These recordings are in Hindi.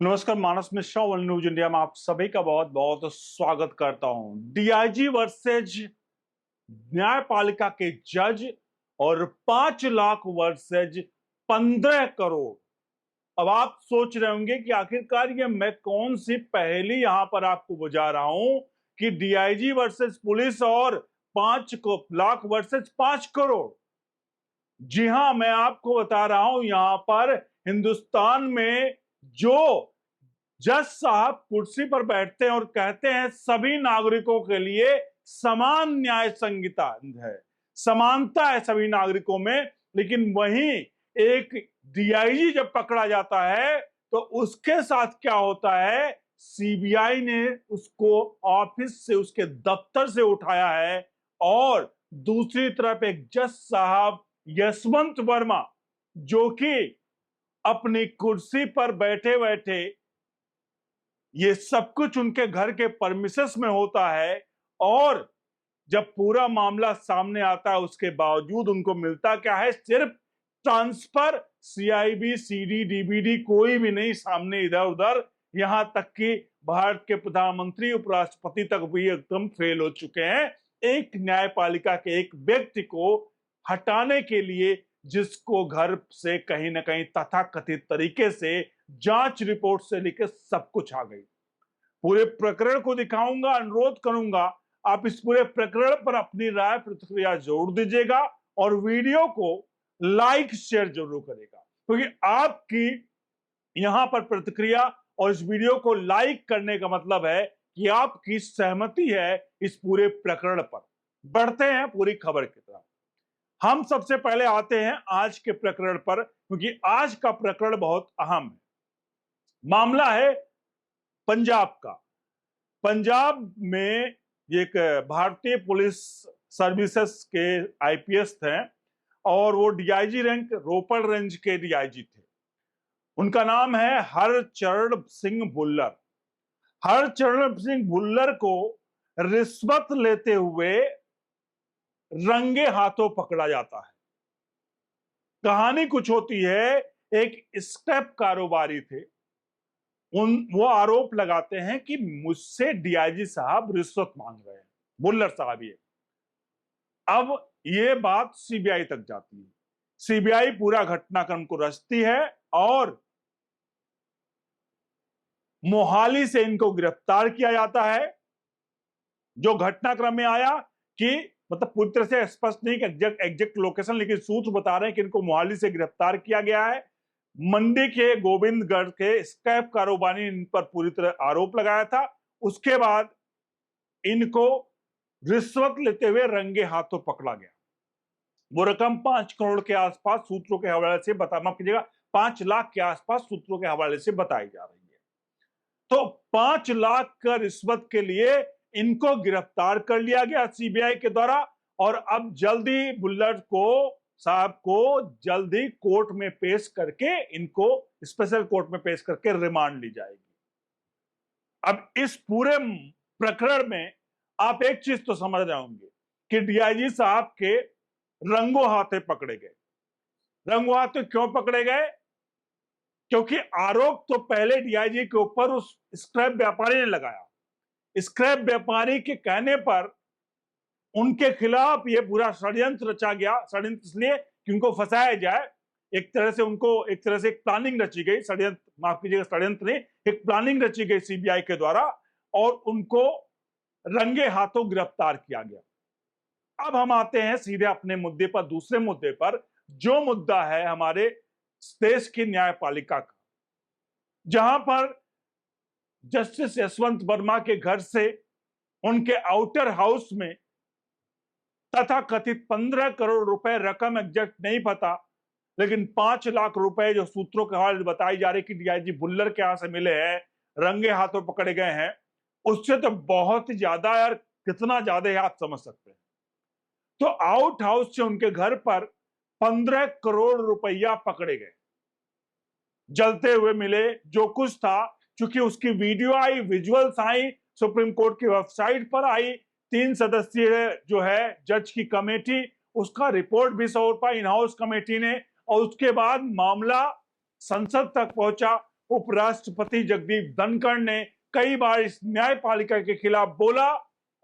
नमस्कार, मानस मिश्रा, वर्ल्ड न्यूज इंडिया में आप सभी का बहुत बहुत स्वागत करता हूं। डीआईजी वर्सेज न्यायपालिका के जज और 5 लाख वर्सेज 15 करोड़। अब आप सोच रहे होंगे कि आखिरकार ये मैं कौन सी पहेली यहां पर आपको बुझा रहा हूं कि डीआईजी वर्सेज पुलिस और 5 लाख वर्सेज 5 करोड़। जी हां, मैं आपको बता रहा हूं यहां पर हिंदुस्तान में जो जज साहब कुर्सी पर बैठते हैं और कहते हैं सभी नागरिकों के लिए समान न्याय संहिता है, समानता है सभी नागरिकों में, लेकिन वहीं एक डीआईजी जब पकड़ा जाता है तो उसके साथ क्या होता है, सीबीआई ने उसको ऑफिस से, उसके दफ्तर से उठाया है। और दूसरी तरफ एक जज साहब यशवंत वर्मा, जो कि अपनी कुर्सी पर बैठे बैठे ये सब कुछ उनके घर के परमिसेस में होता है, और जब पूरा मामला सामने आता है उसके बावजूद उनको मिलता क्या है, सिर्फ ट्रांसफर। सीआईबी, सीडी, डीबीडी कोई भी नहीं सामने इधर उधर। यहां तक कि भारत के प्रधानमंत्री, उपराष्ट्रपति तक भी एकदम फेल हो चुके हैं एक न्यायपालिका के एक व्यक्ति को हटाने के लिए, जिसको घर से कहीं ना कहीं तथाकथित तरीके से जांच रिपोर्ट से लेकर सब कुछ आ गई। पूरे प्रकरण को दिखाऊंगा, अनुरोध करूंगा आप इस पूरे प्रकरण पर अपनी राय प्रतिक्रिया जरूर दीजिएगा और वीडियो को लाइक शेयर जरूर करेगा, क्योंकि आपकी यहां पर प्रतिक्रिया और इस वीडियो को लाइक करने का मतलब है कि आपकी सहमति है इस पूरे प्रकरण पर। बढ़ते हैं पूरी खबर की तरफ। हम सबसे पहले आते हैं आज के प्रकरण पर, क्योंकि आज का प्रकरण बहुत अहम है। मामला है पंजाब का। पंजाब में एक भारतीय पुलिस सर्विसेज के आईपीएस थे और वो डीआईजी रैंक रोपड़ रेंज के डीआईजी थे। उनका नाम है हरचरण सिंह भुल्लर। हरचरण सिंह भुल्लर को रिश्वत लेते हुए रंगे हाथों पकड़ा जाता है। कहानी कुछ होती है, एक स्टेप कारोबारी थे, वो आरोप लगाते हैं कि मुझसे डीआईजी साहब रिश्वत मांग रहे हैं, भुल्लर साहब ये। अब ये बात सीबीआई तक जाती है। सीबीआई पूरा घटनाक्रम को रचती है और मोहाली से इनको गिरफ्तार किया जाता है। जो घटनाक्रम में आया कि मतलब पूरी तरह से स्पष्ट नहीं कि एग्जैक्ट लोकेशन, लेकिन सूत्र बता रहे हैं कि इनको मोहाली से गिरफ्तार किया गया है। मंडी के गोविंदगढ़ के स्कैप कारोबारी इन पर पूरी तरह आरोप लगाया था। उसके बाद इनको रिश्वत लेते हुए रंगे हाथों पकड़ा गया। वो रकम 5 करोड़ के आसपास सूत्रों के हवाले से माफ कीजिएगा, 5 लाख के आसपास सूत्रों के हवाले से बताई जा रही है। तो 5 लाख का रिश्वत के लिए इनको गिरफ्तार कर लिया गया सीबीआई के द्वारा, और अब जल्दी बुल्लर को साहब को जल्दी कोर्ट में पेश करके, इनको स्पेशल कोर्ट में पेश करके रिमांड ली जाएगी। अब इस पूरे प्रकरण में आप एक चीज तो समझ रहे होंगे कि डीआईजी साहब के रंगों हाथे पकड़े गए। रंगों हाथे क्यों पकड़े गए? क्योंकि आरोप तो पहले डीआईजी के ऊपर उस स्क्रैप व्यापारी ने लगाया। स्क्रैप व्यापारी के कहने पर उनके खिलाफ यह पूरा षड्यंत्र रचा गया। षड्यंत्र इसलिए कि उनको फंसाया जाए, एक तरह से एक प्लानिंग रची गई। षड्यंत्र माफ कीजिएगा, षड्यंत्र नहीं, एक प्लानिंग रची गई सीबीआई के द्वारा और उनको रंगे हाथों गिरफ्तार किया गया। अब हम आते हैं सीधे अपने मुद्दे पर, दूसरे मुद्दे पर, जो मुद्दा है हमारे देश की न्यायपालिका का, जहां पर जस्टिस यशवंत वर्मा के घर से उनके आउटर हाउस में तथा कथित 15 करोड़ रुपए, रकम एग्जैक्ट नहीं पता, लेकिन 5 लाख रुपए जो सूत्रों के हवाले बताई जा रही कि डीआईजी भुल्लर के यहां से मिले हैं, रंगे हाथों पकड़े गए हैं, उससे तो बहुत ज्यादा यार, कितना ज्यादा है आप समझ सकते हैं। तो आउट हाउस से उनके घर पर 15 करोड़ रुपया पकड़े गए, जलते हुए मिले। जो कुछ था, चूंकि उसकी वीडियो आई, विजुअल्स आई, सुप्रीम कोर्ट की वेबसाइट पर आई, 3 सदस्यीय जो है जज की कमेटी, उसका रिपोर्ट भी सौंपा इन हाउस कमेटी ने, और उसके बाद मामला संसद तक पहुंचा। उपराष्ट्रपति जगदीप धनखड़ ने कई बार इस न्यायपालिका के खिलाफ बोला,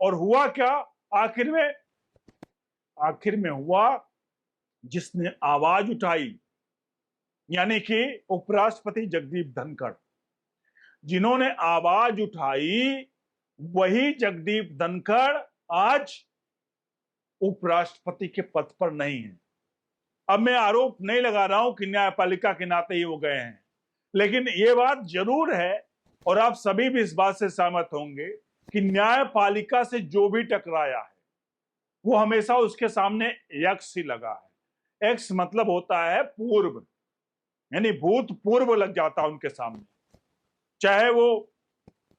और हुआ क्या आखिर में हुआ, जिसने आवाज उठाई, यानी कि उपराष्ट्रपति जगदीप धनखड़, जिन्होंने आवाज उठाई, वही जगदीप धनखड़ आज उपराष्ट्रपति के पद पर नहीं है। अब मैं आरोप नहीं लगा रहा हूं कि न्यायपालिका के नाते ही वो गए हैं, लेकिन ये बात जरूर है, और आप सभी भी इस बात से सहमत होंगे कि न्यायपालिका से जो भी टकराया है वो हमेशा उसके सामने यक्स ही लगा है। एक्स मतलब होता है पूर्व, यानी भूतपूर्व लग जाता है उनके सामने। चाहे वो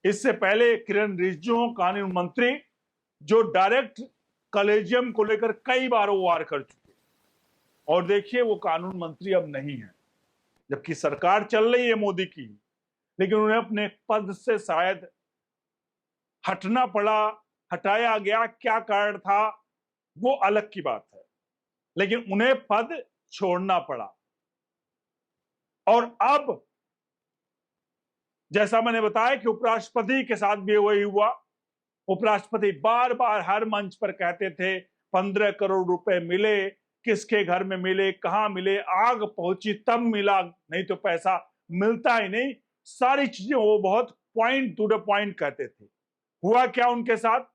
इससे पहले किरण रिजिजू हो, कानून मंत्री, जो डायरेक्ट कॉलेजियम को लेकर कई बार वो वार कर चुके, और देखिए वो कानून मंत्री अब नहीं है, जबकि सरकार चल रही है मोदी की, लेकिन उन्हें अपने पद से शायद हटना पड़ा, हटाया गया, क्या कारण था वो अलग की बात है, लेकिन उन्हें पद छोड़ना पड़ा। और अब जैसा मैंने बताया कि उपराष्ट्रपति के साथ भी वही हुआ। उपराष्ट्रपति बार बार हर मंच पर कहते थे 15 करोड़ रुपए मिले, किसके घर में मिले, कहां मिले, आग पहुंची तब मिला, नहीं तो पैसा मिलता ही नहीं। सारी चीजें वो बहुत पॉइंट टू द पॉइंट कहते थे। हुआ क्या उनके साथ?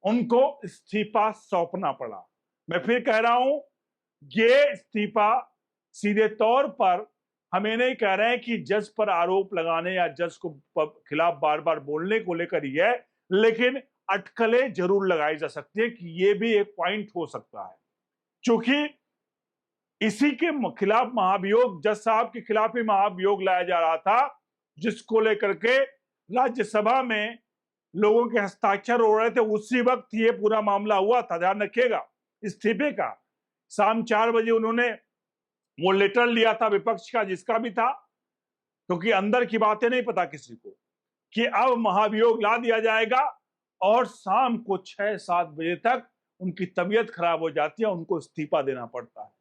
उनको इस्तीफा सौंपना पड़ा। मैं फिर कह रहा हूं, ये इस्तीफा सीधे तौर पर हम ये नहीं कह रहे हैं कि जज पर आरोप लगाने या जज को खिलाफ बार बार बोलने को लेकर ही है, लेकिन अटकलें जरूर लगाई जा सकती है कि ये भी एक पॉइंट हो सकता है। क्योंकि इसी के खिलाफ महाभियोग, जज साहब के खिलाफ ही महाभियोग लाया जा रहा था, जिसको लेकर के राज्यसभा में लोगों के हस्ताक्षर हो रहे थे। उसी वक्त ये पूरा मामला हुआ था, ध्यान रखिएगा, इस्तीफे का। शाम 4 बजे उन्होंने वो लेटर लिया था विपक्ष का, जिसका भी था, क्योंकि अंदर की बातें नहीं पता किसी को, कि अब महाभियोग ला दिया जाएगा, और शाम को 6-7 बजे तक उनकी तबीयत खराब हो जाती है, उनको इस्तीफा देना पड़ता है।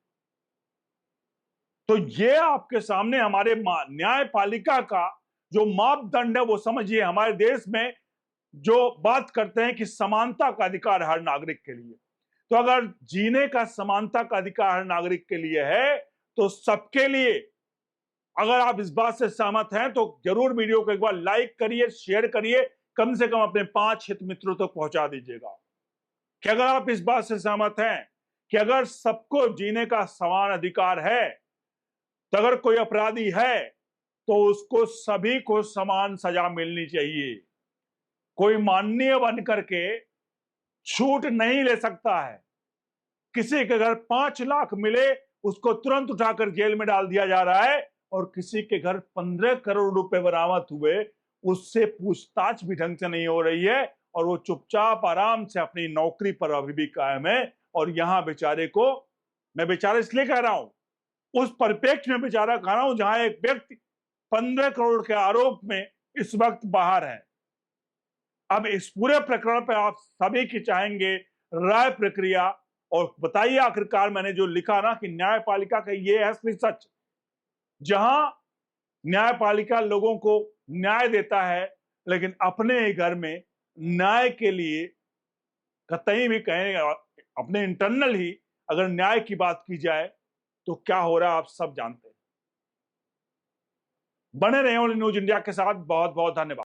तो ये आपके सामने हमारे न्यायपालिका का जो मापदंड है वो समझिए। हमारे देश में जो बात करते हैं कि समानता का अधिकार हर नागरिक के लिए, तो अगर जीने का समानता का अधिकार हर नागरिक के लिए है, तो सबके लिए, अगर आप इस बात से सहमत हैं तो जरूर वीडियो को एक बार लाइक करिए, शेयर करिए, कम से कम अपने 5 हित मित्रों तक पहुंचा दीजिएगा कि अगर आप इस बात से सहमत हैं कि अगर सबको जीने का समान अधिकार है, तो अगर कोई अपराधी है तो उसको सभी को समान सजा मिलनी चाहिए। कोई माननीय बन करके छूट नहीं ले सकता है। किसी के घर 5 लाख मिले, उसको तुरंत उठाकर जेल में डाल दिया जा रहा है, और किसी के घर 15 करोड़ रुपए बरामद हुए, उससे पूछताछ भी ढंग से नहीं हो रही है, और वो चुपचाप आराम से अपनी नौकरी पर अभी भी कायम है। और यहां बेचारे को, मैं बेचारा इसलिए कह रहा हूं, उस परिप्रेक्ष्य में बेचारा कह रहा हूं जहां एक व्यक्ति 15 करोड़ के आरोप में इस वक्त बाहर है। अब इस पूरे प्रकरण पर आप सभी की चाहेंगे राय प्रक्रिया, और बताइए आखिरकार मैंने जो लिखा ना कि न्यायपालिका का ये है असली सच, जहां न्यायपालिका लोगों को न्याय देता है, लेकिन अपने ही घर में न्याय के लिए कतई भी कहें, अपने इंटरनल ही अगर न्याय की बात की जाए तो क्या हो रहा है आप सब जानते हैं। बने रहे न्यूज इंडिया के साथ। बहुत बहुत धन्यवाद।